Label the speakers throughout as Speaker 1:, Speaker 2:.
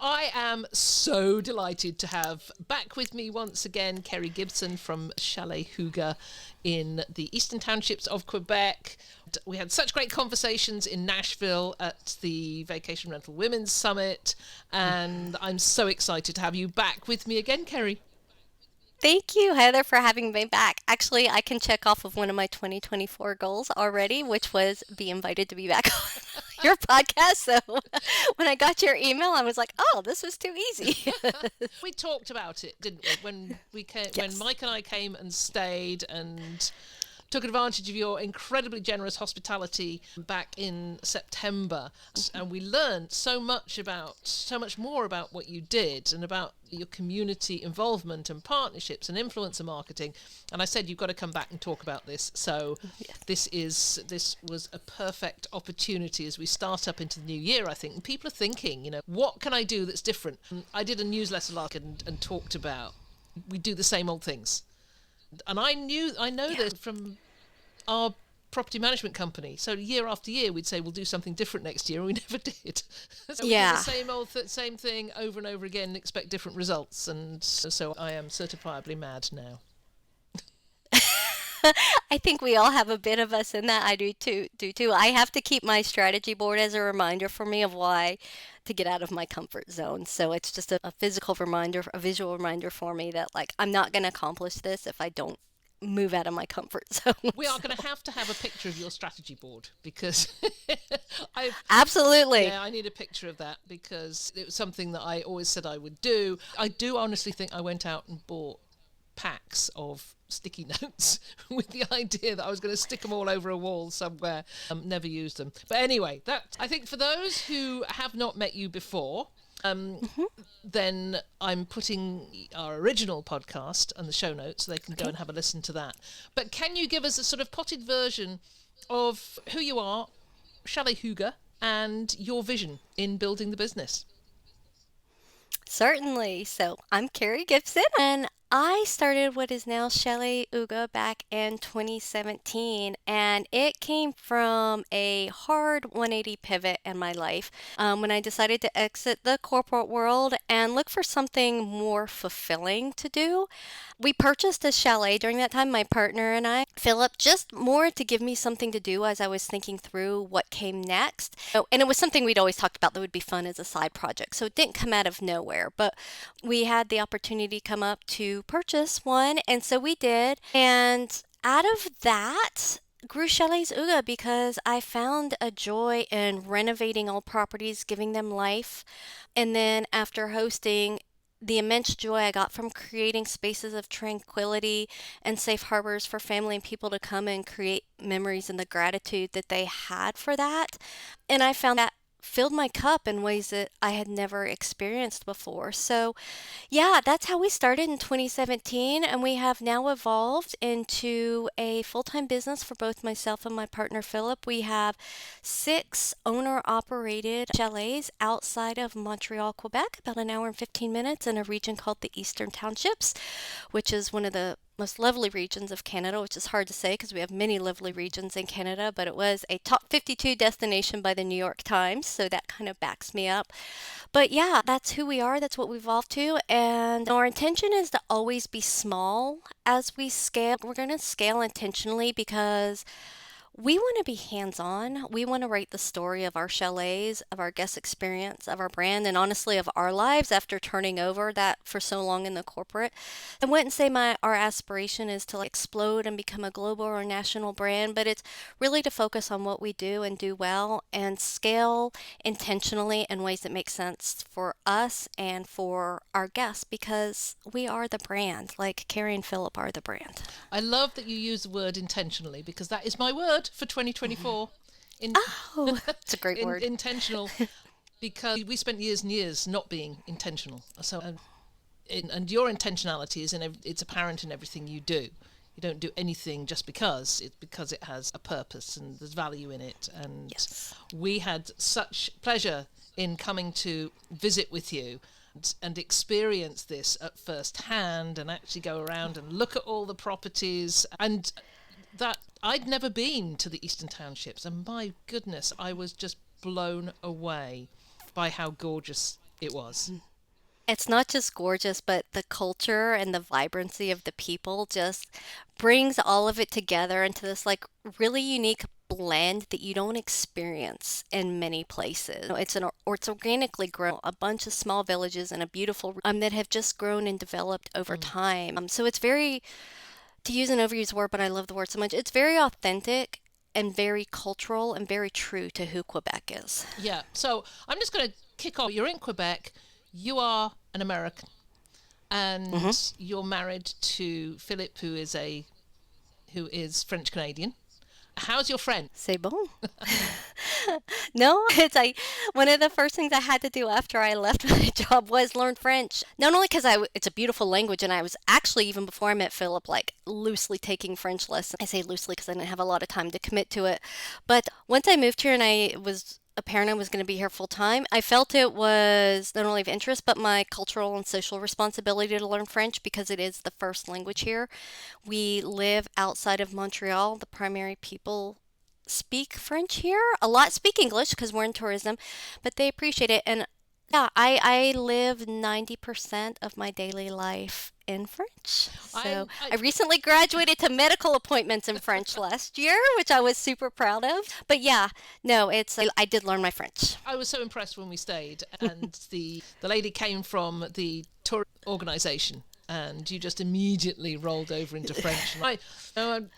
Speaker 1: I am so delighted to have back with me once again Kerri Gibson from Chalets Hygge in the Eastern Townships of Quebec. We had such great conversations in Nashville at the Vacation Rental Women's Summit, and I'm so excited to have you back with me again, Kerri.
Speaker 2: Thank you, Heather, for having me back. Actually, I can check off of one of my 2024 goals already, which was be invited to be back on your podcast. So when I got your email, I was like, oh, this was too easy.
Speaker 1: We talked about it, didn't we? When we came, when
Speaker 2: Yes.
Speaker 1: Mike and I came and stayed and took advantage of your incredibly generous hospitality back in September, and we learned so much more about what you did and about your community involvement and partnerships and influencer marketing. And I said you've got to come back and talk about this. So this was a perfect opportunity as we start up into the new year, I think. And people are thinking, what can I do that's different? I did a newsletter last week and talked about we do the same old things. And I know this from our property management company. So year after year, we'd say we'll do something different next year, and we never did. So we do the same old same thing over and over again and expect different results. And so I am certifiably mad now.
Speaker 2: I think we all have a bit of us in that. I do too. I have to keep my strategy board as a reminder for me of why to get out of my comfort zone. So it's just a physical reminder, a visual reminder for me that like I'm not going to accomplish this if I don't move out of my comfort zone.
Speaker 1: We are going to have a picture of your strategy board because
Speaker 2: Absolutely.
Speaker 1: I need a picture of that because it was something that I always said I would do. I do honestly think I went out and bought packs of sticky notes with the idea that I was going to stick them all over a wall somewhere. Never used them. But anyway, that I think for those who have not met you before, then I'm putting our original podcast on the show notes so they can go and have a listen to that. But can you give us a sort of potted version of who you are, Chalets Hygge, and your vision in building the business?
Speaker 2: Certainly. So I'm Kerri Gibson, and I started what is now Chalets Hygge back in 2017, and it came from a hard 180 pivot in my life when I decided to exit the corporate world and look for something more fulfilling to do. We purchased a chalet during that time, my partner and I, Philip, just more to give me something to do as I was thinking through what came next. Oh, and it was something we'd always talked about that would be fun as a side project. So it didn't come out of nowhere, but we had the opportunity come up to purchase one. And so we did. And out of that, grew Chalets Hygge because I found a joy in renovating old properties, giving them life. And then after hosting, the immense joy I got from creating spaces of tranquility and safe harbors for family and people to come and create memories and the gratitude that they had for that. And I found that filled my cup in ways that I had never experienced before. So, yeah, that's how we started in 2017, and we have now evolved into a full-time business for both myself and my partner Philip. We have 6 owner-operated chalets outside of Montreal, Quebec, about an hour and 15 minutes in a region called the Eastern Townships, which is one of the most lovely regions of Canada, which is hard to say because we have many lovely regions in Canada, but it was a top 52 destination by the New York Times, so that kind of backs me up. But yeah, that's who we are, that's what we've evolved to, and our intention is to always be small as we scale. We're going to scale intentionally because we want to be hands-on. We want to write the story of our chalets, of our guest experience, of our brand, and honestly of our lives after turning over that for so long in the corporate. I wouldn't say our aspiration is to explode and become a global or national brand, but it's really to focus on what we do and do well and scale intentionally in ways that make sense for us and for our guests because we are the brand, like Kerri and Philip are the brand.
Speaker 1: I love that you use the word intentionally because that is my word for 2024.
Speaker 2: It's a great word.
Speaker 1: Intentional, because we spent years and years not being intentional. So, and your intentionality is it's apparent in everything you do. You don't do anything just because it has a purpose and there's value in it. And
Speaker 2: Yes.
Speaker 1: we had such pleasure in coming to visit with you and experience this at first hand and actually go around and look at all the properties, and that I'd never been to the Eastern Townships, and my goodness, I was just blown away by how gorgeous It was.
Speaker 2: It's not just gorgeous, but the culture and the vibrancy of the people just brings all of it together into this like really unique blend that you don't experience in many places. It's organically grown, a bunch of small villages and a beautiful that have just grown and developed over
Speaker 1: Mm.
Speaker 2: time. So it's very, to use an overused word, but I love the word so much. It's very authentic and very cultural and very true to who Quebec is.
Speaker 1: Yeah. So I'm just going to kick off. You're in Quebec. You are an American,
Speaker 2: Hmm.
Speaker 1: and you're married to Philip, who is French Canadian. How's your French?
Speaker 2: C'est bon. No, it's like one of the first things I had to do after I left my job was learn French. Not only because it's a beautiful language, and I was actually, even before I met Philip, like loosely taking French lessons. I say loosely because I didn't have a lot of time to commit to it. But once I moved here and I was apparent I was going to be here full time, I felt it was not only of interest, but my cultural and social responsibility to learn French because it is the first language here. We live outside of Montreal. The primary people speak French here. A lot speak English because we're in tourism, but they appreciate it. And yeah, I live 90% of my daily life in French. So
Speaker 1: I
Speaker 2: I recently graduated to medical appointments in French last year, which I was super proud of. But yeah, no, I did learn my French.
Speaker 1: I was so impressed when we stayed, and the lady came from the tour organization, and you just immediately rolled over into French. And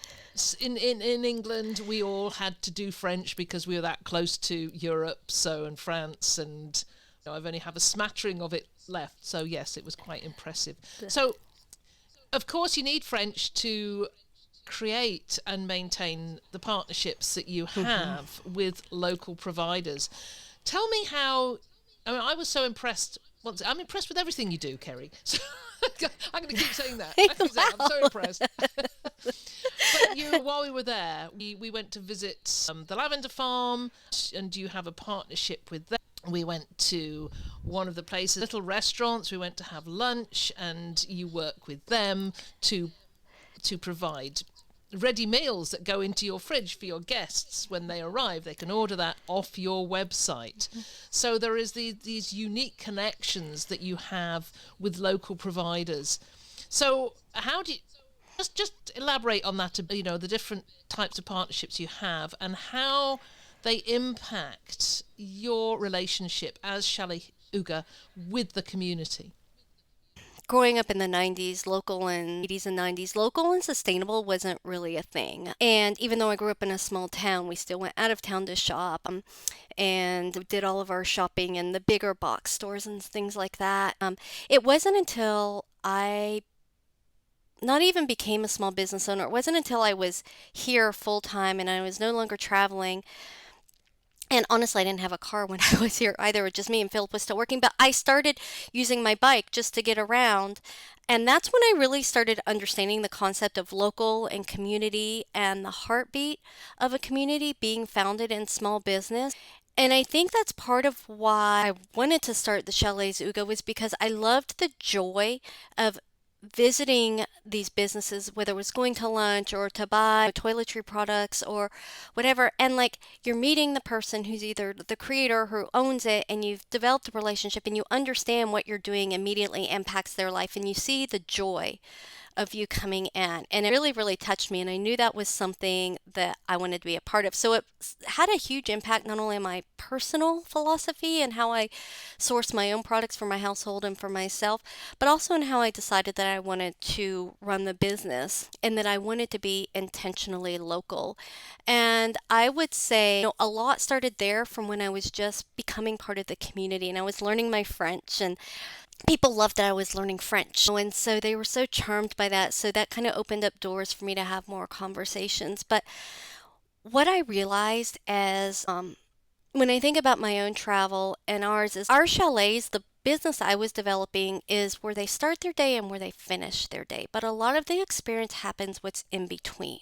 Speaker 1: in England, we all had to do French because we were that close to Europe, so and France, and I've only have a smattering of it left. So yes, it was quite impressive. So of course you need French to create and maintain the partnerships that you have with local providers. Tell me how. I mean, I was so impressed. Well, I'm impressed with everything you do, Kerri. So I'm going to keep saying that. I'm so impressed. But while we were there, we went to visit the lavender farm, and you have a partnership with them. We went to one of the places, little restaurants. We went to have lunch, and you work with them to provide ready meals that go into your fridge for your guests when they arrive. They can order that off your website. So there is these unique connections that you have with local providers. So how do you just elaborate on that? The different types of partnerships you have and how they impact your relationship as Chalets Hygge with the community.
Speaker 2: Growing up in the 90s, local and 80s and 90s, local and sustainable wasn't really a thing. And even though I grew up in a small town, we still went out of town to shop and did all of our shopping in the bigger box stores and things like that. It wasn't until I not even became a small business owner, it wasn't until I was here full time and I was no longer traveling. And honestly, I didn't have a car when I was here either. It was just me and Philip was still working. But I started using my bike just to get around. And that's when I really started understanding the concept of local and community and the heartbeat of a community being founded in small business. And I think that's part of why I wanted to start the Chalets Hygge was because I loved the joy of visiting these businesses, whether it was going to lunch or to buy toiletry products or whatever. And like you're meeting the person who's either the creator who owns it, and you've developed a relationship and you understand what you're doing immediately impacts their life, and you see the joy of you coming in. And it really, really touched me. And I knew that was something that I wanted to be a part of. So it had a huge impact not only on my personal philosophy and how I source my own products for my household and for myself, but also in how I decided that I wanted to run the business and that I wanted to be intentionally local. And I would say a lot started there from when I was just becoming part of the community and I was learning my French, and people loved that I was learning French. And so they were so charmed by that. So that kind of opened up doors for me to have more conversations. But what I realized as when I think about my own travel and ours is our chalets, the business I was developing is where they start their day and where they finish their day. But a lot of the experience happens what's in between.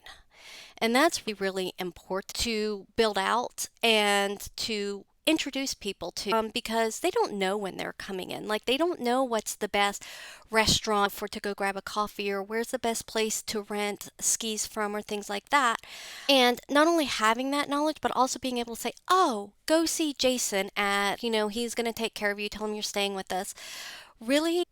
Speaker 2: And that's really, really important to build out and to introduce people to, because they don't know when they're coming in. Like, they don't know what's the best restaurant for to go grab a coffee, or where's the best place to rent skis from, or things like that. And not only having that knowledge, but also being able to say, oh, go see Jason at, he's going to take care of you, tell him you're staying with us, really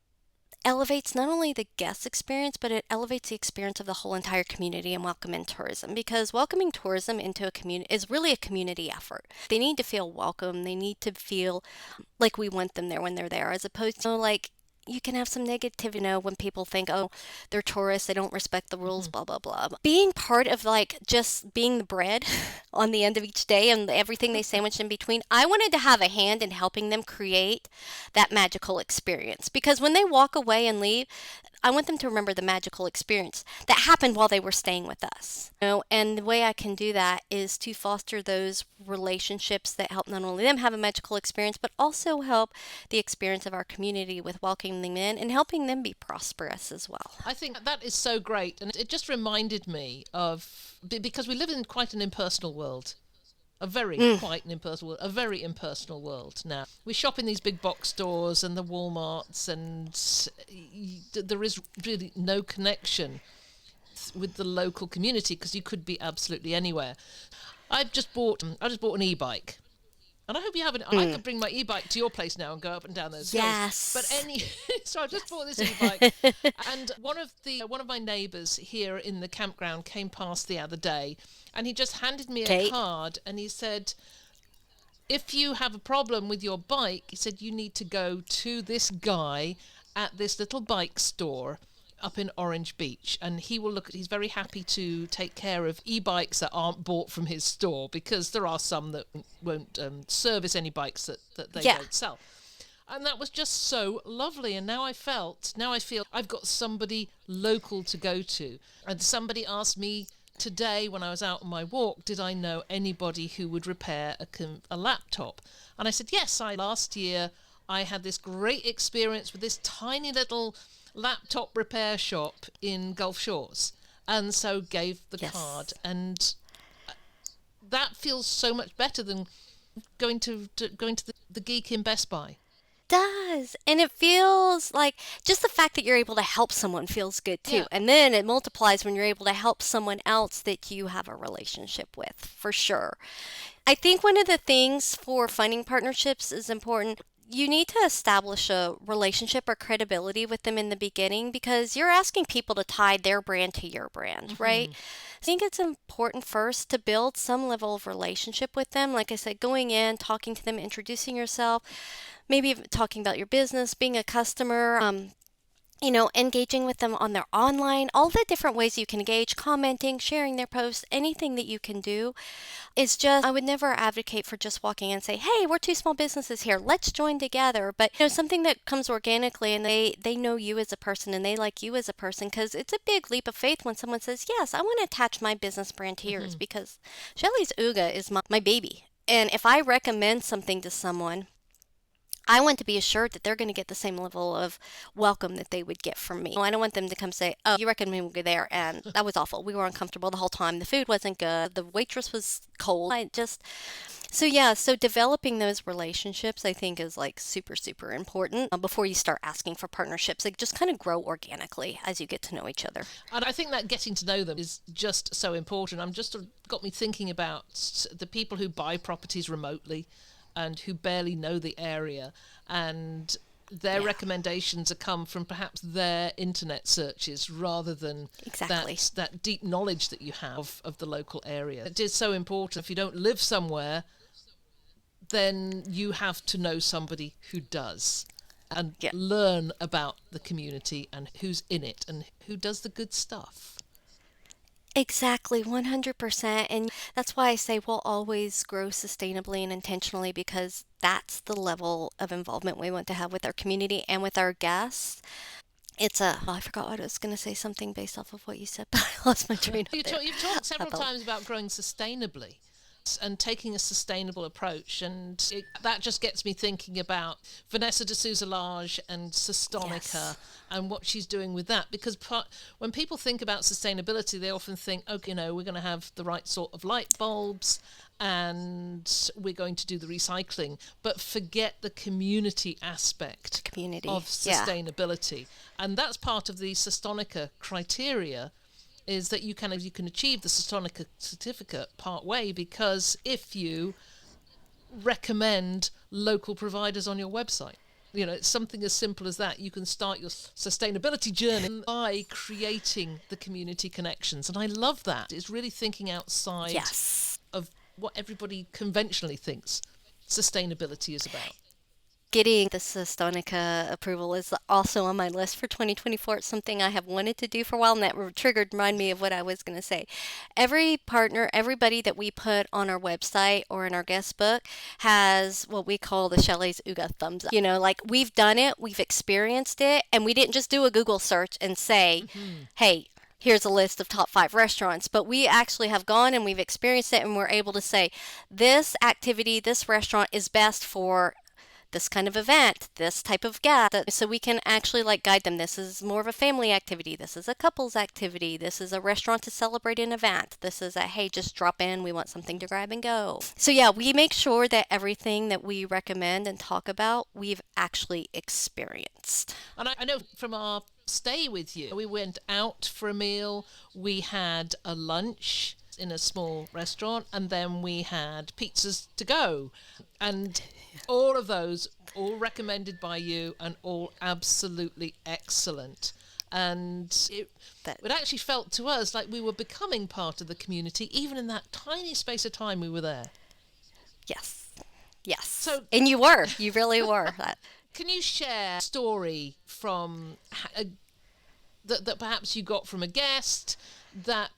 Speaker 2: elevates not only the guest experience, but it elevates the experience of the whole entire community and welcoming tourism. Because welcoming tourism into a community is really a community effort. They need to feel welcome. They need to feel like we want them there when they're there, as opposed to like, you can have some negativity, when people think, oh, they're tourists, they don't respect the rules, blah, blah, blah. Being part of like just being the bread on the end of each day and everything they sandwich in between, I wanted to have a hand in helping them create that magical experience. Because when they walk away and leave, I want them to remember the magical experience that happened while they were staying with us. And the way I can do that is to foster those relationships that help not only them have a magical experience, but also help the experience of our community with welcoming them in and helping them be prosperous as well.
Speaker 1: I think that is so great. And it just reminded me of, because we live in quite an impersonal world. A very impersonal world now. We shop in these big box stores and the Walmarts, and there is really no connection with the local community, because you could be absolutely anywhere. I just bought an e-bike. And I hope you have I could bring my e-bike to your place now and go up and down those hills.
Speaker 2: Yes.
Speaker 1: But so I just bought this e-bike, and one of my neighbours here in the campground came past the other day, and he just handed me a card, and he said, if you have a problem with your bike, he said, you need to go to this guy at this little bike store up in Orange Beach, and he's very happy to take care of e-bikes that aren't bought from his store, because there are some that won't service any bikes that they don't sell. And that was just so lovely. And now I feel I've got somebody local to go to. And somebody asked me today when I was out on my walk, did I know anybody who would repair a laptop? And I said, yes, last year I had this great experience with this tiny little laptop repair shop in Gulf Shores, and so gave the card, and that feels so much better than going to the geek in Best Buy.
Speaker 2: Does, and it feels like just the fact that you're able to help someone feels good too, and then it multiplies when you're able to help someone else that you have a relationship with, for sure. I think one of the things for finding partnerships is important. You need to establish a relationship or credibility with them in the beginning, because you're asking people to tie their brand to your brand, right? I think it's important first to build some level of relationship with them. Like I said, going in, talking to them, introducing yourself, maybe even talking about your business, being a customer, engaging with them on their online, all the different ways you can engage, commenting, sharing their posts, anything that you can do. Is just, I would never advocate for just walking in and say, hey, we're two small businesses here, let's join together. But something that comes organically, and they know you as a person and they like you as a person, because it's a big leap of faith when someone says, yes, I want to attach my business brand to yours, because Chalets Hygge is my baby. And if I recommend something to someone, I want to be assured that they're going to get the same level of welcome that they would get from me. I don't want them to come say, oh, you recommended me to go there, and that was awful. We were uncomfortable the whole time. The food wasn't good. The waitress was cold. So developing those relationships, I think, is like super, super important before you start asking for partnerships. Like, just kind of grow organically as you get to know each other.
Speaker 1: And I think that getting to know them is just so important. Got me thinking about the people who buy properties remotely and who barely know the area, and their recommendations are come from perhaps their internet searches rather than that deep knowledge that you have of the local area. It is so important. If you don't live somewhere, then you have to know somebody who does, and learn about the community and who's in it and who does the good stuff.
Speaker 2: Exactly, 100%. And that's why I say we'll always grow sustainably and intentionally, because that's the level of involvement we want to have with our community and with our guests. I forgot what I was going to say, something based off of what you said, but I lost my train of thought.
Speaker 1: You've talked several times about growing sustainably and taking a sustainable approach, and that just gets me thinking about Vanessa de Souza-Lage and Sustonica and what she's doing with that, because when people think about sustainability, they often think, okay, we're going to have the right sort of light bulbs and we're going to do the recycling, but forget the community aspect of sustainability. And that's part of the Sustonica criteria, is that you can achieve the Sustonica certificate part way, because if you recommend local providers on your website. It's something as simple as that. You can start your sustainability journey by creating the community connections. And I love that. It's really thinking outside of what everybody conventionally thinks sustainability is about.
Speaker 2: Getting the Sustonica approval is also on my list for 2024. It's something I have wanted to do for a while, and that remind me of what I was going to say. Every partner, everybody that we put on our website or in our guest book has what we call the Chalets Hygge thumbs up. Like, we've done it, we've experienced it, and we didn't just do a Google search and say, hey, here's a list of top 5 restaurants, but we actually have gone and we've experienced it, and we're able to say, this activity, this restaurant is best for this kind of event, this type of guest. So we can actually guide them. This is more of a family activity. This is a couples activity. This is a restaurant to celebrate an event. This is hey, just drop in. We want something to grab and go. So yeah, we make sure that everything that we recommend and talk about, we've actually experienced.
Speaker 1: And I know from our stay with you, we went out for a meal. We had a lunch in a small restaurant, and then we had pizzas to go, and all of those all recommended by you and all absolutely excellent. And it actually felt to us like we were becoming part of the community, even in that tiny space of time we were there.
Speaker 2: Yes and you really were.
Speaker 1: Can you share a story from that perhaps you got from a guest that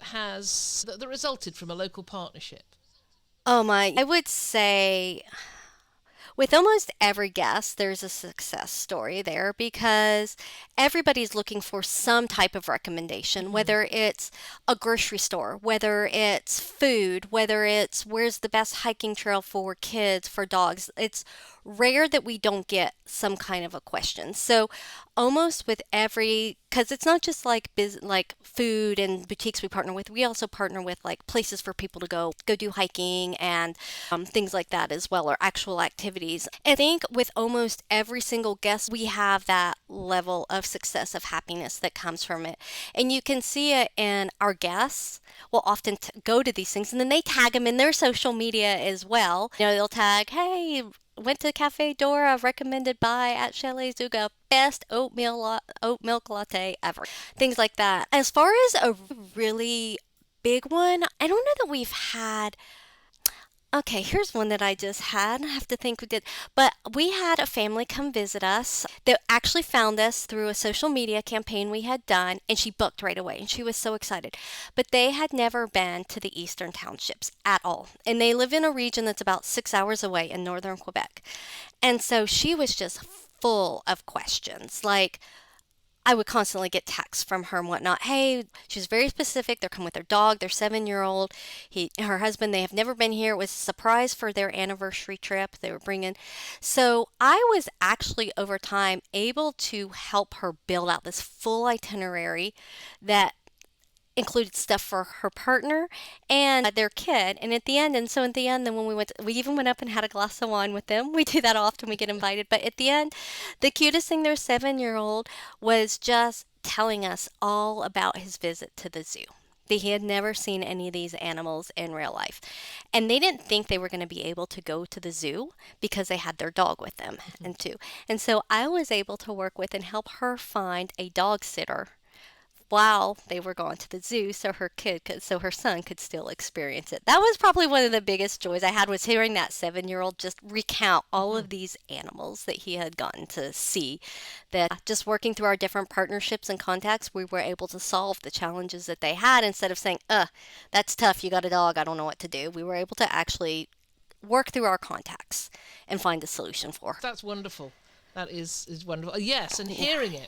Speaker 1: resulted from a local partnership?
Speaker 2: I would say with almost every guest, there's a success story there, because everybody's looking for some type of recommendation, whether it's a grocery store, whether it's food, whether it's where's the best hiking trail for kids, for dogs. It's rare that we don't get some kind of a question. So almost with because it's not just like food and boutiques we partner with. We also partner with places for people to go do hiking and things like that as well, or actual activities. I think with almost every single guest, we have that level of success, of happiness that comes from it. And you can see it in our guests will often go to these things, and then they tag them in their social media as well. They'll tag, hey, went to Cafe Dora, recommended by at Chalets Hygge, best oat milk latte ever. Things like that. As far as a really big one, I don't know that we've had. Okay, here's one that I just had. I have to think we did. But we had a family come visit us that actually found us through a social media campaign we had done, and she booked right away, and she was so excited. But they had never been to the Eastern Townships at all. And they live in a region that's about 6 hours away in northern Quebec. And so she was just full of questions. I would constantly get texts from her and whatnot. Hey, she was very specific. They're coming with their dog, their 7-year-old. Her husband, they have never been here. It was a surprise for their anniversary trip they were bringing. So I was actually, over time, able to help her build out this full itinerary that included stuff for her partner and their kid. And at the end, then when we even went up and had a glass of wine with them. We do that often, we get invited. But at the end, the cutest thing, their 7-year-old was just telling us all about his visit to the zoo. He had never seen any of these animals in real life. And they didn't think they were going to be able to go to the zoo because they had their dog with them, and so I was able to work with and help her find a dog sitter while they were going to the zoo, so her son could still experience it. That was probably one of the biggest joys I had, was hearing that 7-year-old just recount all of these animals that he had gotten to see. That just working through our different partnerships and contacts, we were able to solve the challenges that they had, instead of saying, that's tough, you got a dog, I don't know what to do. We were able to actually work through our contacts and find a solution for her.
Speaker 1: That's wonderful. That is wonderful. Yes, and hearing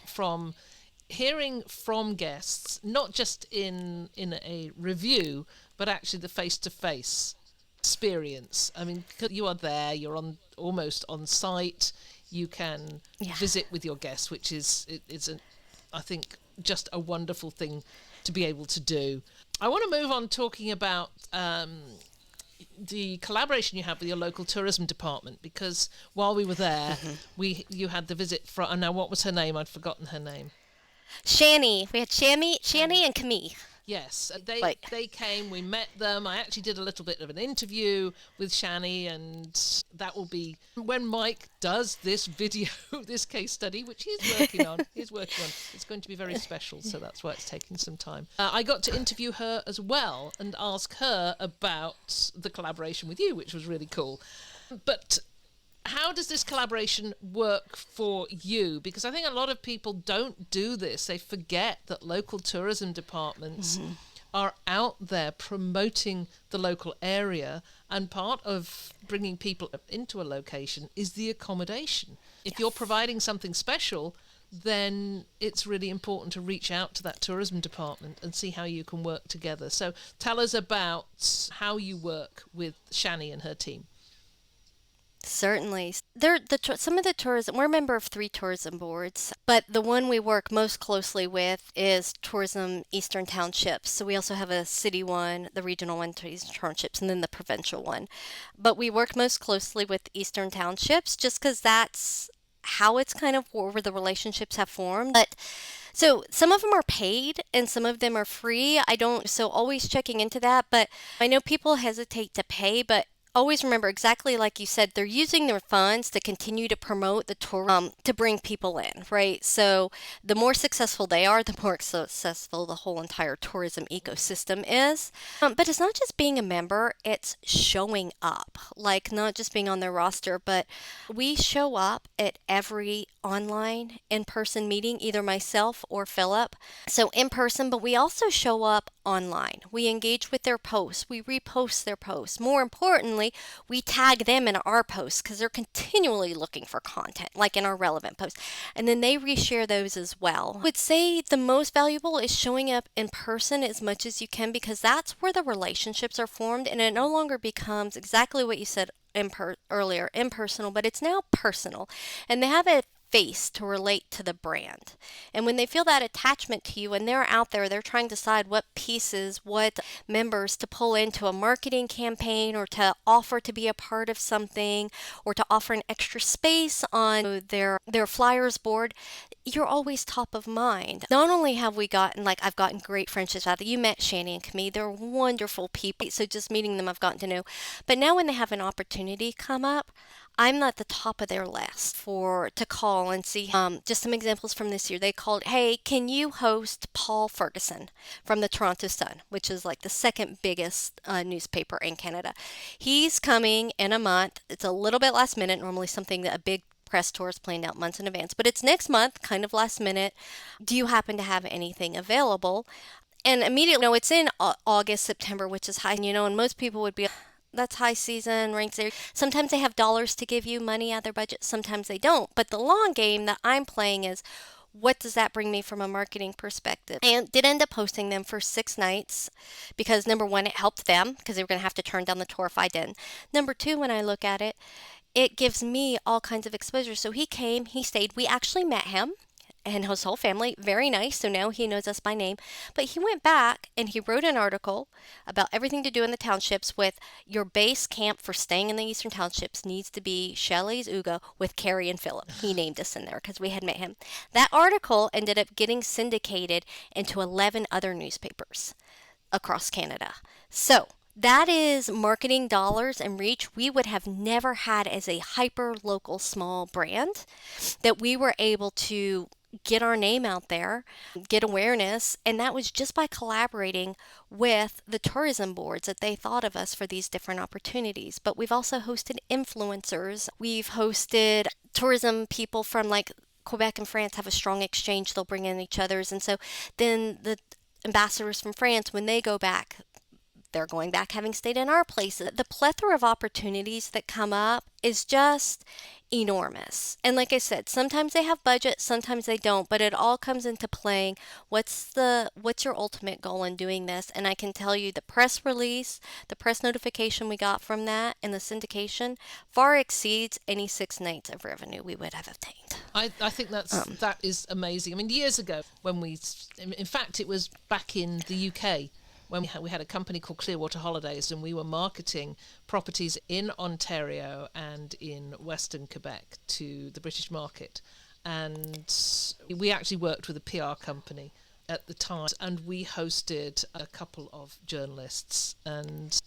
Speaker 1: from guests, not just in a review, but actually the face-to-face experience. I mean, you are there, you're almost on site, you can visit with your guests, which is I think, just a wonderful thing to be able to do. I want to move on talking about the collaboration you have with your local tourism department, because while we were there, you had the visit from, and now what was her name? I'd forgotten her name.
Speaker 2: Shani. We had Shani and Camille.
Speaker 1: Yes, they came, we met them. I actually did a little bit of an interview with Shani, and that will be when Mike does this video, this case study, which he's working on. It's going to be very special, so that's why it's taking some time. I got to interview her as well and ask her about the collaboration with you, which was really cool. But how does this collaboration work for you? Because I think a lot of people don't do this. They forget that local tourism departments are out there promoting the local area, and part of bringing people into a location is the accommodation. If you're providing something special, then it's really important to reach out to that tourism department and see how you can work together. So tell us about how you work with Shani and her team.
Speaker 2: Certainly. Some of the tourism, we're a member of 3 tourism boards, but the one we work most closely with is Tourism Eastern Townships. So we also have a city one, the regional one, to Eastern Townships, and then the provincial one. But we work most closely with Eastern Townships just because that's how it's kind of where the relationships have formed. But so some of them are paid and some of them are free. So always checking into that. But I know people hesitate to pay, but always remember, exactly like you said, they're using their funds to continue to promote the tour, to bring people in, right? So the more successful they are, the more successful the whole entire tourism ecosystem is. But it's not just being a member, it's showing up, like not just being on their roster, but we show up at every online in-person meeting, either myself or Philip. So in person, but we also show up online. We engage with their posts. We repost their posts. More importantly, we tag them in our posts because they're continually looking for content, like in our relevant posts. And then they reshare those as well. I would say the most valuable is showing up in person as much as you can, because that's where the relationships are formed, and it no longer becomes exactly what you said earlier, impersonal, but it's now personal. And they have a face to relate to the brand. And when they feel that attachment to you and they're out there, they're trying to decide what pieces, what members to pull into a marketing campaign, or to offer to be a part of something, or to offer an extra space on their flyers board, you're always top of mind. Not only have we gotten, like, I've gotten great friendships out of you met Shani and Camille, they're wonderful people, so just meeting them I've gotten to know. But now when they have an opportunity come up, I'm not the top of their list to call and see. Just some examples from this year. They called, hey, can you host Paul Ferguson from the Toronto Sun, which is like the second biggest newspaper in Canada. He's coming in a month. It's a little bit last minute, normally something that a big press tour is planned out months in advance, but it's next month, kind of last minute. Do you happen to have anything available? And immediately, no, it's in August, September, which is high, and most people would be, that's high season, ranks there. Sometimes they have dollars to give you, money out of their budget. Sometimes they don't. But the long game that I'm playing is, what does that bring me from a marketing perspective? And did end up hosting them for 6 nights because, number one, it helped them because they were going to have to turn down the tour if I didn't. Number two, when I look at it, it gives me all kinds of exposure. So he came, he stayed. We actually met him and his whole family, very nice. So now he knows us by name. But he went back and he wrote an article about everything to do in the townships with your base camp for staying in the Eastern Townships needs to be Chalets Hygge with Kerri and Philip. He named us in there because we had met him. That article ended up getting syndicated into 11 other newspapers across Canada. So that is marketing dollars and reach we would have never had as a hyper local small brand, that we were able to get our name out there, get awareness, and that was just by collaborating with the tourism boards that they thought of us for these different opportunities. But we've also hosted influencers. We've hosted tourism people from, like, Québec and France have a strong exchange. They'll bring in each other's. And so then the ambassadors from France, when they go back, they're going back having stayed in our places. The plethora of opportunities that come up is just enormous. And like I said, sometimes they have budget, sometimes they don't, but it all comes into playing. What's your ultimate goal in doing this? And I can tell you the press release, the press notification we got from that, and the syndication far exceeds any 6 nights of revenue we would have obtained.
Speaker 1: I think that is amazing. I mean, years ago when in fact it was back in the UK when we had a company called Clearwater Holidays, and we were marketing properties in Ontario and in Western Quebec to the British market. And we actually worked with a PR company at the time, and we hosted a couple of journalists, and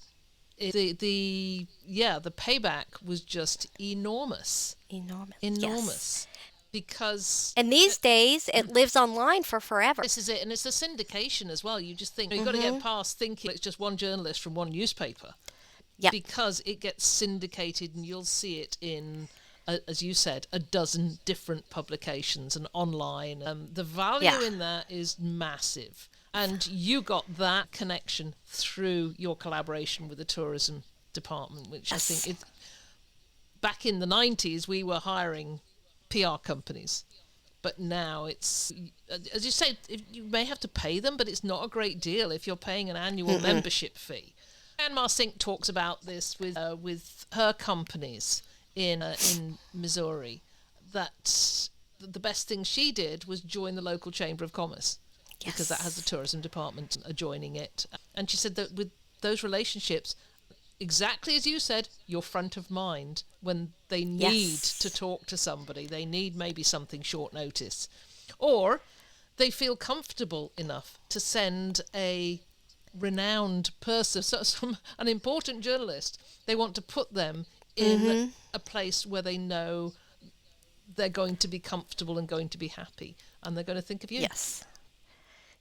Speaker 1: the payback was just enormous.
Speaker 2: Yes.
Speaker 1: Because
Speaker 2: And these days it lives online for forever.
Speaker 1: this is it, and it's the syndication as well. You just think you've got to get past thinking it's just one journalist from one newspaper, because it gets syndicated, and you'll see it in, as you said, a dozen different publications and online. The value in that is massive. And you got that connection through your collaboration with the tourism department, which I think back in the 90s, we were hiring PR companies. But now it's, as you say, you may have to pay them, but it's not a great deal if you're paying an annual membership fee. And Marsink talks about this with her companies in Missouri, that the best thing she did was join the local Chamber of Commerce. Because that has the tourism department adjoining it. And she said that with those relationships, exactly as you said, you're front of mind when they need to talk to somebody. They need maybe something short notice. Or they feel comfortable enough to send a renowned person, an important journalist. They want to put them in a place where they know they're going to be comfortable and going to be happy. And they're going to think of you.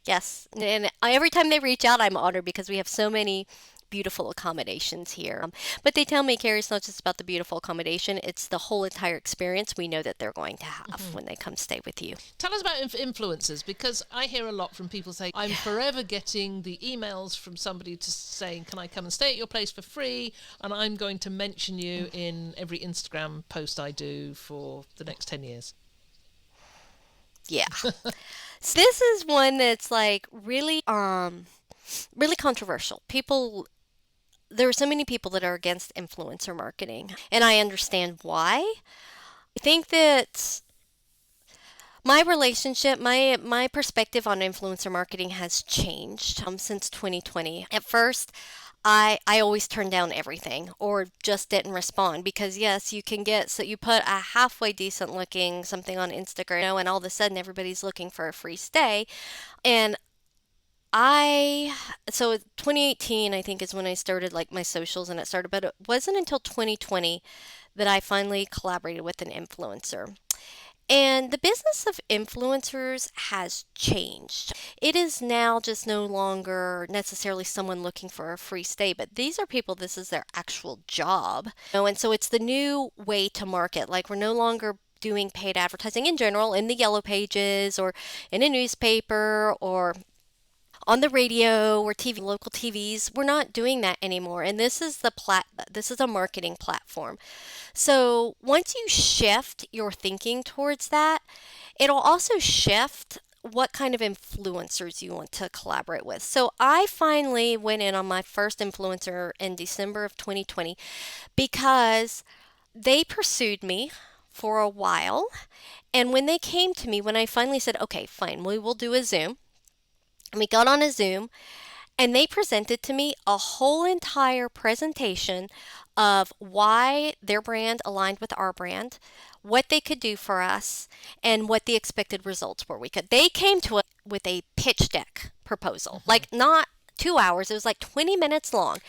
Speaker 2: Yes, and every time they reach out, I'm honored because we have so many beautiful accommodations here. But they tell me, Kerri, it's not just about the beautiful accommodation, it's the whole entire experience we know that they're going to have when they come stay with you.
Speaker 1: Tell us about influencers, because I hear a lot from people say, I'm forever getting the emails from somebody saying, can I come and stay at your place for free? And I'm going to mention you in every Instagram post I do for the next 10 years.
Speaker 2: Yeah. So this is one that's like really controversial. There are so many people that are against influencer marketing, and I understand why. I think that my relationship, my perspective on influencer marketing has changed since 2020. At first, I always turned down everything or just didn't respond because yes, you can so you put a halfway decent looking something on Instagram, and all of a sudden everybody's looking for a free stay. And so 2018, I think, is when I started like my socials and but it wasn't until 2020 that I finally collaborated with an influencer. And the business of influencers has changed. It is now just no longer necessarily someone looking for a free stay, but these are people, this is their actual job. And so it's the new way to market. Like, we're no longer doing paid advertising in general in the yellow pages or in a newspaper or on the radio or TV, local TVs. We're not doing that anymore. And this is a marketing platform. So once you shift your thinking towards that, it'll also shift what kind of influencers you want to collaborate with. So I finally went in on my first influencer in December of 2020 because they pursued me for a while. And when they came to me, when I finally said, okay, fine, we will do a Zoom. And we got on a Zoom, and they presented to me a whole entire presentation of why their brand aligned with our brand, what they could do for us, and what the expected results were. They came to us with a pitch deck proposal, like not 2 hours, it was like 20 minutes long,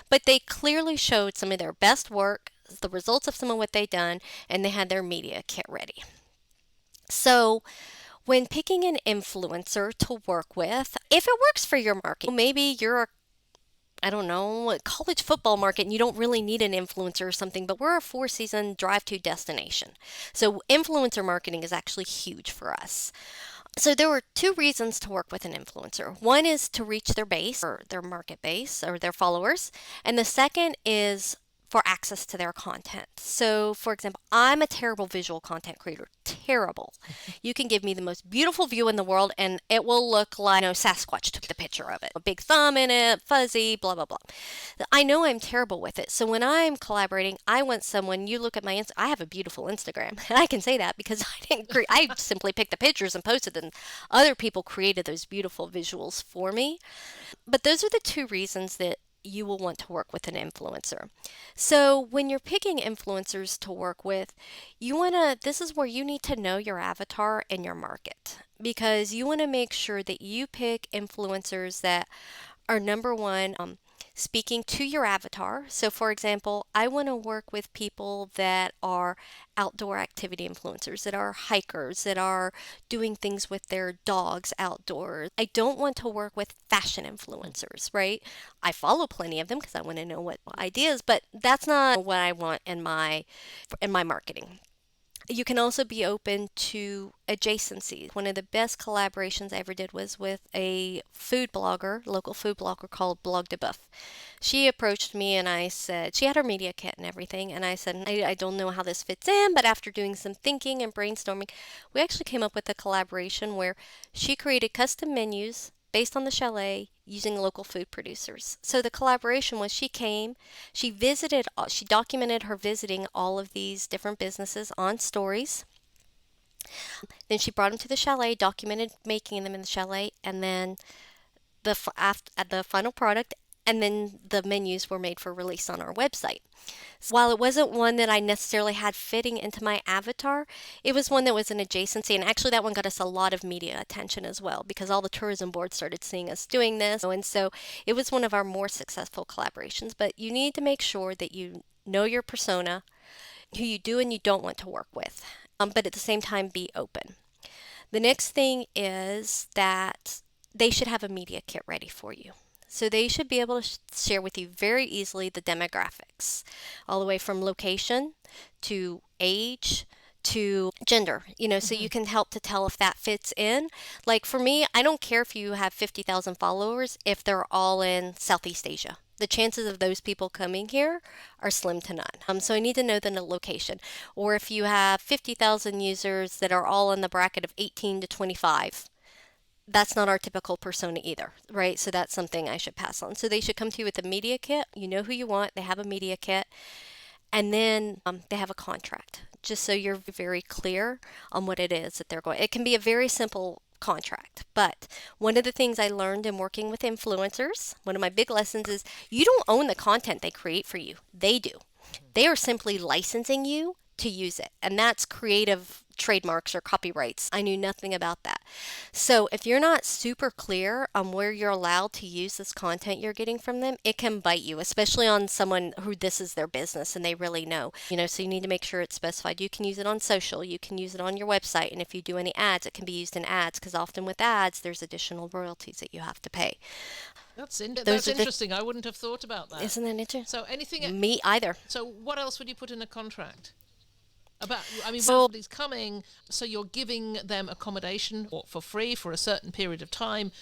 Speaker 2: but they clearly showed some of their best work, the results of some of what they'd done, and they had their media kit ready. So when picking an influencer to work with, if it works for your market, maybe you're a college football market and you don't really need an influencer or something, but we're a 4-season drive-to destination. So influencer marketing is actually huge for us. So there were 2 reasons to work with an influencer. One is to reach their base or their market base or their followers. And the second is for access to their content. So, for example, I'm a terrible visual content creator. Terrible. You can give me the most beautiful view in the world and it will look like, Sasquatch took the picture of it. A big thumb in it, fuzzy, blah, blah, blah. I know I'm terrible with it. So when I'm collaborating, I want someone, you look at my I have a beautiful Instagram. And I can say that because I simply picked the pictures and posted them. Other people created those beautiful visuals for me. But those are the two reasons that you will want to work with an influencer. So when you're picking influencers to work with, this is where you need to know your avatar and your market, because you want to make sure that you pick influencers that are, number one, speaking to your avatar. So, for example, I want to work with people that are outdoor activity influencers, that are hikers, that are doing things with their dogs outdoors. I don't want to work with fashion influencers, right? I follow plenty of them because I want to know what ideas, but that's not what I want in my marketing. You can also be open to adjacencies. One of the best collaborations I ever did was with a local food blogger called Blog de Buff. She approached me and I said, she had her media kit and everything, and I said, I don't know how this fits in, but after doing some thinking and brainstorming, we actually came up with a collaboration where she created custom menus based on the chalet using local food producers. So the collaboration was she documented her visiting all of these different businesses on stories. Then she brought them to the chalet, documented making them in the chalet, and then the final product, and then the menus were made for release on our website. So while it wasn't one that I necessarily had fitting into my avatar, it was one that was an adjacency, and actually that one got us a lot of media attention as well because all the tourism boards started seeing us doing this, and so it was one of our more successful collaborations. But you need to make sure that you know your persona, who you do and you don't want to work with, but at the same time be open. The next thing is that they should have a media kit ready for you. So they should be able to share with you very easily the demographics, all the way from location to age to gender, so you can help to tell if that fits in. Like for me, I don't care if you have 50,000 followers if they're all in Southeast Asia. The chances of those people coming here are slim to none. So I need to know the location. Or if you have 50,000 users that are all in the bracket of 18 to 25, that's not our typical persona either, right? So that's something I should pass on. So they should come to you with a media kit. You know who you want. They have a media kit. And then they have a contract, just so you're very clear on what it is that they're going. It can be a very simple contract, but one of the things I learned in working with influencers, one of my big lessons is you don't own the content they create for you. They do. They are simply licensing you to use it. And that's creative trademarks or copyrights. I knew nothing about that. So if you're not super clear on where you're allowed to use this content you're getting from them, it can bite you, especially on someone who this is their business and they really know. So you need to make sure it's specified. You can use it on social, you can use it on your website, and if you do any ads, it can be used in ads, because often with ads, there's additional royalties that you have to pay.
Speaker 1: That's interesting. I wouldn't have thought about that.
Speaker 2: Isn't that interesting?
Speaker 1: So anything...
Speaker 2: Me either.
Speaker 1: So what else would you put in a contract?
Speaker 2: So
Speaker 1: somebody's coming, so you're giving them accommodation for free for a certain period of time.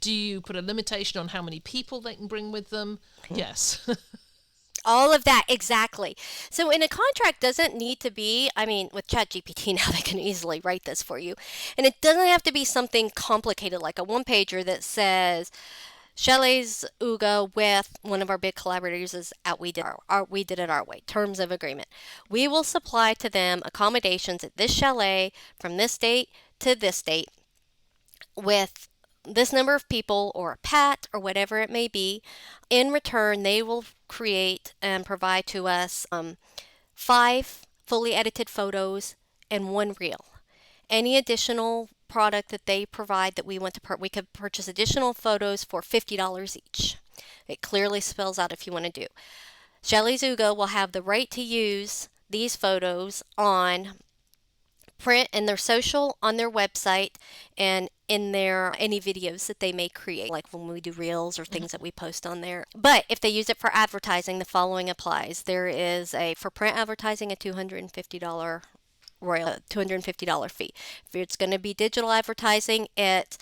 Speaker 1: Do you put a limitation on how many people they can bring with them? Yes.
Speaker 2: All of that, exactly. So in a contract doesn't need to be, with ChatGPT now they can easily write this for you. And it doesn't have to be something complicated like a one-pager that says, Chalets Hygge with one of our big collaborators is out. We did it our way. Terms of agreement. We will supply to them accommodations at this chalet from this date to this date with this number of people or a pet or whatever it may be. In return, they will create and provide to us 5 fully edited photos and 1 reel. Any additional product that they provide that we want to we could purchase additional photos for $50 each. It clearly spells out if you want to do. Chalets Hygge will have the right to use these photos on print in their social, on their website, and in their any videos that they may create, like when we do reels or things that we post on there. But if they use it for advertising, the following applies. There is for print advertising, a $250 $250 fee. If it's going to be digital advertising, it's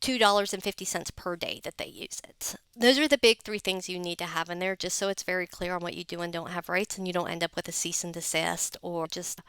Speaker 2: $2.50 per day that they use it. Those are the big three things you need to have in there, just so it's very clear on what you do and don't have rights, and you don't end up with a cease and desist or just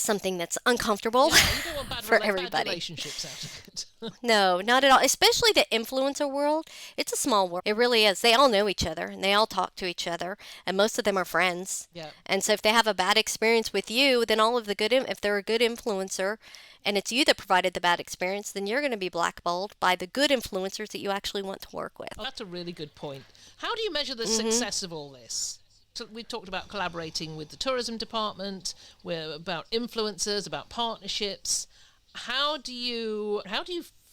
Speaker 2: something that's uncomfortable
Speaker 1: Yeah, you don't want bad,
Speaker 2: for
Speaker 1: bad
Speaker 2: everybody.
Speaker 1: relationships out of it.
Speaker 2: No, not at all. Especially the influencer world. It's a small world. It really is. They all know each other and they all talk to each other, and most of them are friends.
Speaker 1: Yeah.
Speaker 2: And so if they have a bad experience with you, then all of the good, if they're a good influencer and it's you that provided the bad experience, then you're going to be blackballed by the good influencers that you actually want to work with.
Speaker 1: Oh, that's a really good point. How do you measure the success of all this? So we talked about collaborating with the tourism department. We're about influencers, about partnerships. How do you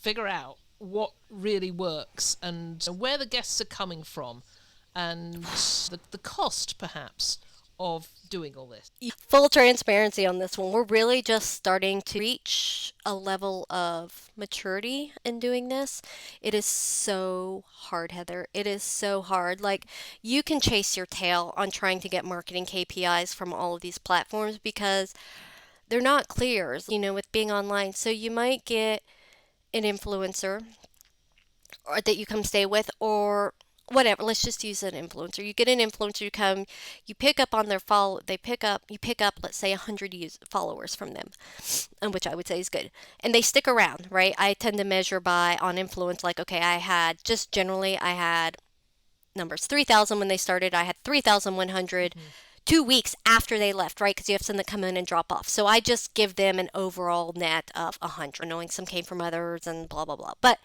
Speaker 1: figure out what really works and where the guests are coming from, and the cost perhaps of doing all this?
Speaker 2: Full transparency on this one. We're really just starting to reach a level of maturity in doing this. It is so hard, Heather. It is so hard. Like, you can chase your tail on trying to get marketing KPIs from all of these platforms because they're not clear, with being online. So you might get an influencer or that you come stay with, or whatever. Let's just use an influencer. You get an influencer, you pick up on their follow, you pick up, let's say 100 followers from them, and which I would say is good. And they stick around, right? I tend to measure on influence, like, okay, I had numbers 3,000 when they started. I had 3,100 2 weeks after they left, right? Because you have some that come in and drop off. So I just give them an overall net of 100, knowing some came from others and blah, blah, blah. But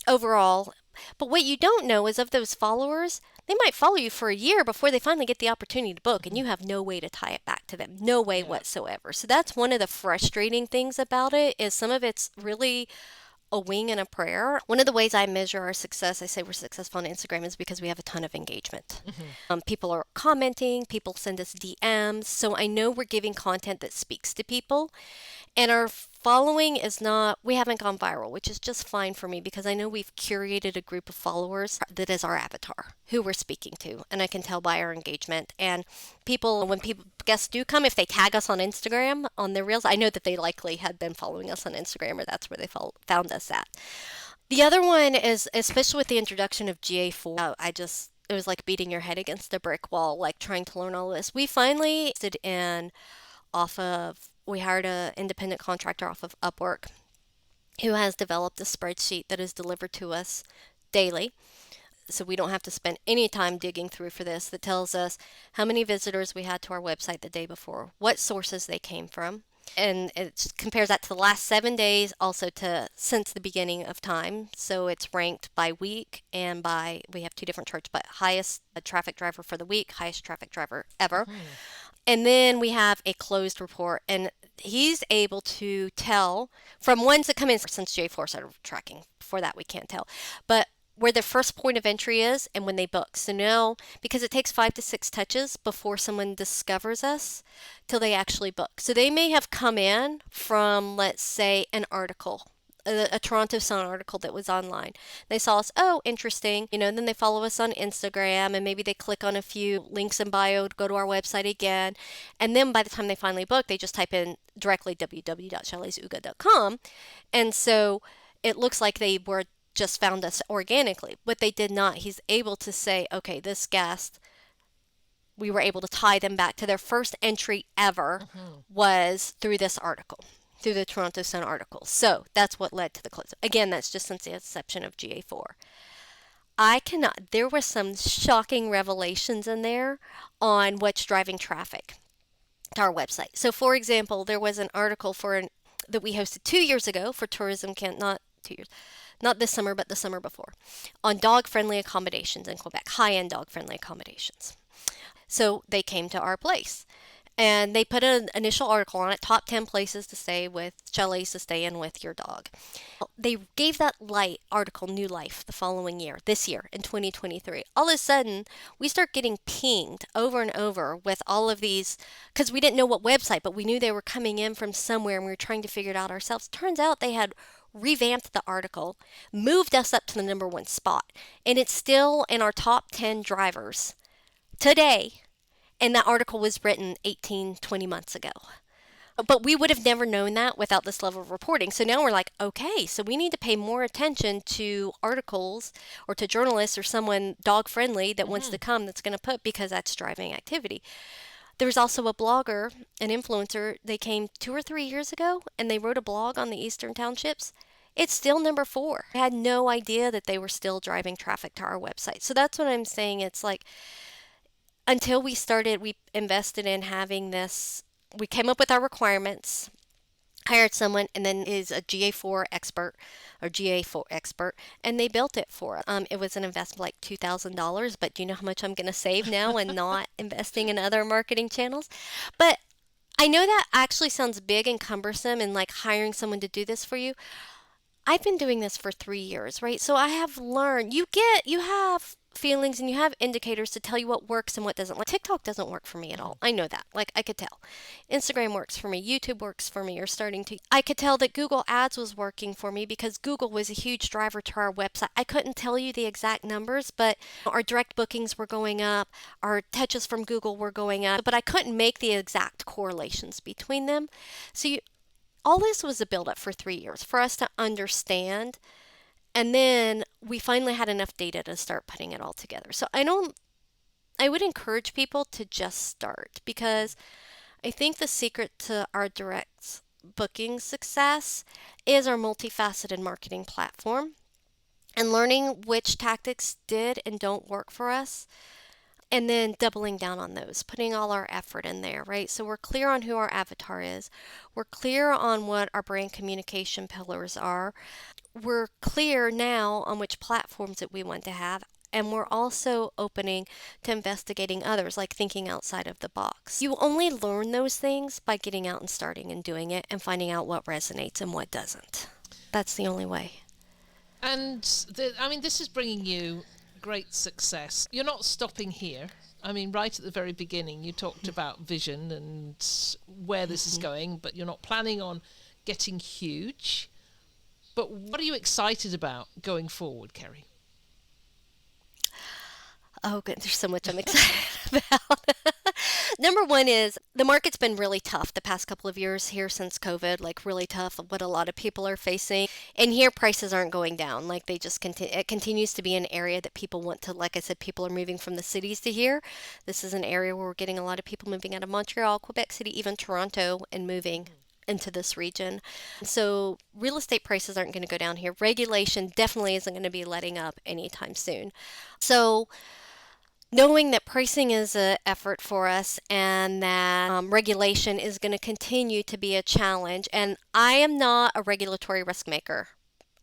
Speaker 2: overall, but what you don't know is of those followers, they might follow you for a year before they finally get the opportunity to book, and you have no way to tie it back to them. No way whatsoever. So that's one of the frustrating things about it, is some of it's really a wing and a prayer. One of the ways I measure our success, I say we're successful on Instagram, is because we have a ton of engagement. People are commenting, people send us DMs, so I know we're giving content that speaks to people. And our following is not, we haven't gone viral, which is just fine for me because I know we've curated a group of followers that is our avatar, who we're speaking to. And I can tell by our engagement. And when guests do come, if they tag us on Instagram, on their reels, I know that they likely had been following us on Instagram, or that's where they found us at. The other one is, especially with the introduction of GA4, it was like beating your head against a brick wall, like trying to learn all this. We finally we hired an independent contractor off of Upwork who has developed a spreadsheet that is delivered to us daily. So we don't have to spend any time digging through for this, that tells us how many visitors we had to our website the day before, what sources they came from. And it compares that to the last 7 days, also to since the beginning of time. So it's ranked by week and we have two different charts, but highest traffic driver for the week, highest traffic driver ever. And then we have a closed report, and he's able to tell from ones that come in since J4 started tracking. Before that, we can't tell. But where the first point of entry is and when they book. So now, because it takes 5 to 6 touches before someone discovers us till they actually book. So they may have come in from, let's say, an article, a Toronto Sun article that was online. They saw us, oh, interesting, then they follow us on Instagram, and maybe they click on a few links in bio to go to our website again. And then by the time they finally book, they just type in directly www.chaletshuygge.com. And so it looks like they were just found us organically, but they did not. He's able to say, okay, this guest, we were able to tie them back to their first entry ever was through this article, through the Toronto Sun article. So that's what led to the close. Again, that's just since the inception of GA4. There were some shocking revelations in there on what's driving traffic to our website. So for example, there was an article that we hosted 2 years ago for Tourism Canada, not 2 years, not this summer, but the summer before, on dog-friendly accommodations in Quebec, high-end dog-friendly accommodations. So they came to our place, and they put an initial article on it, top 10 places to stay with, chalets to stay in with your dog. They gave that article new life the following year, this year, in 2023. All of a sudden, we start getting pinged over and over with all of these, because we didn't know what website, but we knew they were coming in from somewhere, and we were trying to figure it out ourselves. Turns out they had revamped the article, moved us up to the number 1 spot, and it's still in our top 10 drivers today. And that article was written 18, 20 months ago. But we would have never known that without this level of reporting. So now we're like, okay, so we need to pay more attention to articles or to journalists or someone dog friendly that wants to come that's going to put, because that's driving activity. There was also a blogger, an influencer. They came 2 or 3 years ago and they wrote a blog on the Eastern Townships. It's still number 4. I had no idea that they were still driving traffic to our website. So that's what I'm saying. It's like, until we started, we invested in having this. We came up with our requirements, hired someone, and then is a GA4 expert or GA4 expert, and they built it for us. It was an investment like $2,000, but do you know how much I'm going to save now and not investing in other marketing channels? But I know that actually sounds big and cumbersome and like hiring someone to do this for you. I've been doing this for 3 years, right? So I have learned, you have feelings and you have indicators to tell you what works and what doesn't. Like TikTok doesn't work for me at all. I know that. Like I could tell. Instagram works for me. YouTube works for me, or starting to. I could tell that Google Ads was working for me because Google was a huge driver to our website. I couldn't tell you the exact numbers, but our direct bookings were going up, our touches from Google were going up, but I couldn't make the exact correlations between them. So all this was a build-up for 3 years for us to understand, and then we finally had enough data to start putting it all together. So I would encourage people to just start, because I think the secret to our direct booking success is our multifaceted marketing platform, and learning which tactics did and don't work for us, and then doubling down on those, putting all our effort in there, right? So we're clear on who our avatar is. We're clear on what our brand communication pillars are. We're clear now on which platforms that we want to have. And we're also opening to investigating others, like thinking outside of the box. You only learn those things by getting out and starting and doing it and finding out what resonates and what doesn't. That's the only way.
Speaker 1: And this is bringing you great success. You're not stopping here. I mean, right at the very beginning, you talked about vision and where this is going, but you're not planning on getting huge. But what are you excited about going forward, Kerri?
Speaker 2: Oh, good. There's so much I'm excited about. Number one is the market's been really tough the past couple of years here since COVID, like really tough, what a lot of people are facing. And here prices aren't going down. Like they just it continues to be an area that people want to, like I said, people are moving from the cities to here. This is an area where we're getting a lot of people moving out of Montreal, Quebec City, even Toronto, and moving into this region. So real estate prices aren't going to go down here. Regulation definitely isn't going to be letting up anytime soon. So knowing that pricing is an effort for us, and that regulation is going to continue to be a challenge. And I am not a regulatory risk taker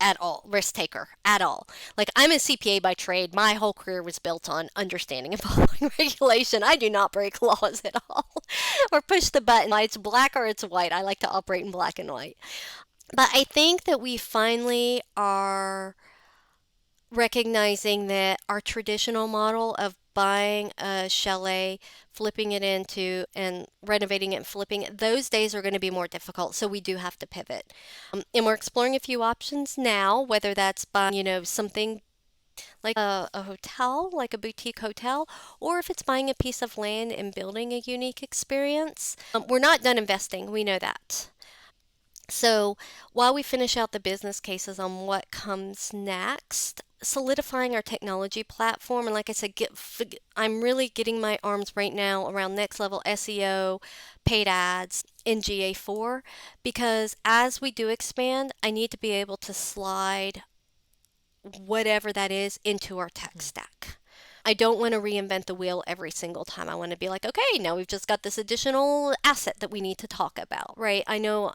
Speaker 2: at all. Like I'm a CPA by trade. My whole career was built on understanding and following regulation. I do not break laws at all or push the button. It's black or it's white. I like to operate in black and white. But I think that we finally are recognizing that our traditional model of buying a chalet, flipping it into and renovating it and flipping it, those days are going to be more difficult. So we do have to pivot. And we're exploring a few options now, whether that's buying, something like a hotel, like a boutique hotel, or if it's buying a piece of land and building a unique experience. We're not done investing. We know that. So while we finish out the business cases on what comes next, solidifying our technology platform, and like I said, I'm really getting my arms right now around next level SEO, paid ads in GA4, because as we do expand, I need to be able to slide whatever that is into our tech stack. I don't want to reinvent the wheel every single time. I want to be like, okay, now we've just got this additional asset that we need to talk about, right? I know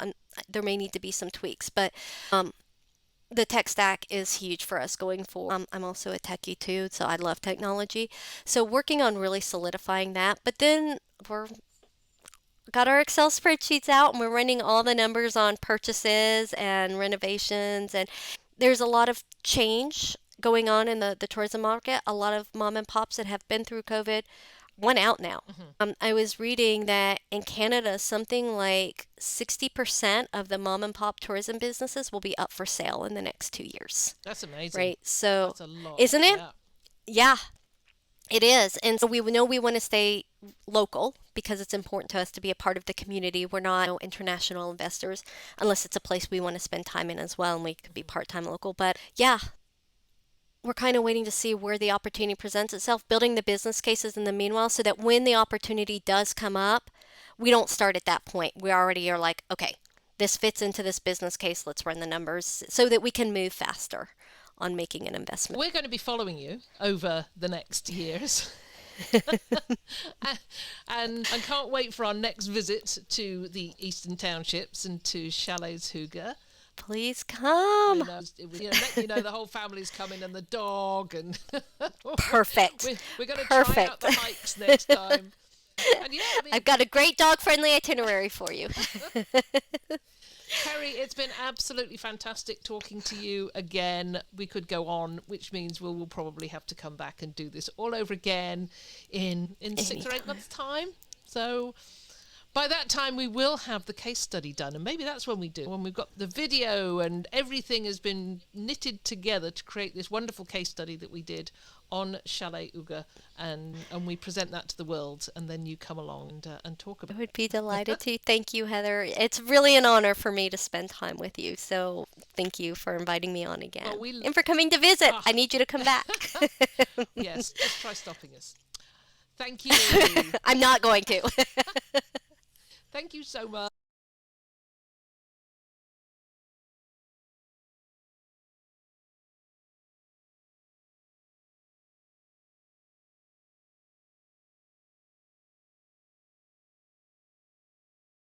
Speaker 2: there may need to be some tweaks, but the tech stack is huge for us going forward. I'm also a techie too, so I love technology. So working on really solidifying that, but then we're got our Excel spreadsheets out and we're running all the numbers on purchases and renovations, and there's a lot of change going on in the tourism market. A lot of mom and pops that have been through COVID want out now. I was reading that in Canada, something like 60% of the mom and pop tourism businesses will be up for sale in the next 2 years.
Speaker 1: That's amazing.
Speaker 2: Right? So,
Speaker 1: that's a lot,
Speaker 2: isn't it?
Speaker 1: Yeah.
Speaker 2: Yeah, it is. And so we know we want to stay local because it's important to us to be a part of the community. We're not international investors unless it's a place we want to spend time in as well, and we could be part-time local. But yeah, we're kind of waiting to see where the opportunity presents itself, building the business cases in the meanwhile so that when the opportunity does come up, we don't start at that point. We already are like, okay, this fits into this business case. Let's run the numbers so that we can move faster on making an investment.
Speaker 1: We're going to be following you over the next years. and can't wait for our next visit to the Eastern Townships and to Chalets Hygge.
Speaker 2: Please come.
Speaker 1: Let you know the whole family's coming and the dog and
Speaker 2: perfect.
Speaker 1: We're going to try out the hikes next time. And
Speaker 2: I've got a great dog-friendly itinerary for you.
Speaker 1: Kerri, it's been absolutely fantastic talking to you again. We could go on, which means we'll probably have to come back and do this all over again in 6 or 8 months' time. So by that time, we will have the case study done, and maybe that's when we do. When we've got the video and everything has been knitted together to create this wonderful case study that we did on Chalets Hygge, and we present that to the world, and then you come along and talk about it.
Speaker 2: I would be delighted to. Thank you, Heather. It's really an honor for me to spend time with you, so thank you for inviting me on again. And for coming to visit. I need you to come back.
Speaker 1: Yes, just try stopping us. Thank you.
Speaker 2: I'm not going to.
Speaker 1: Thank you so much.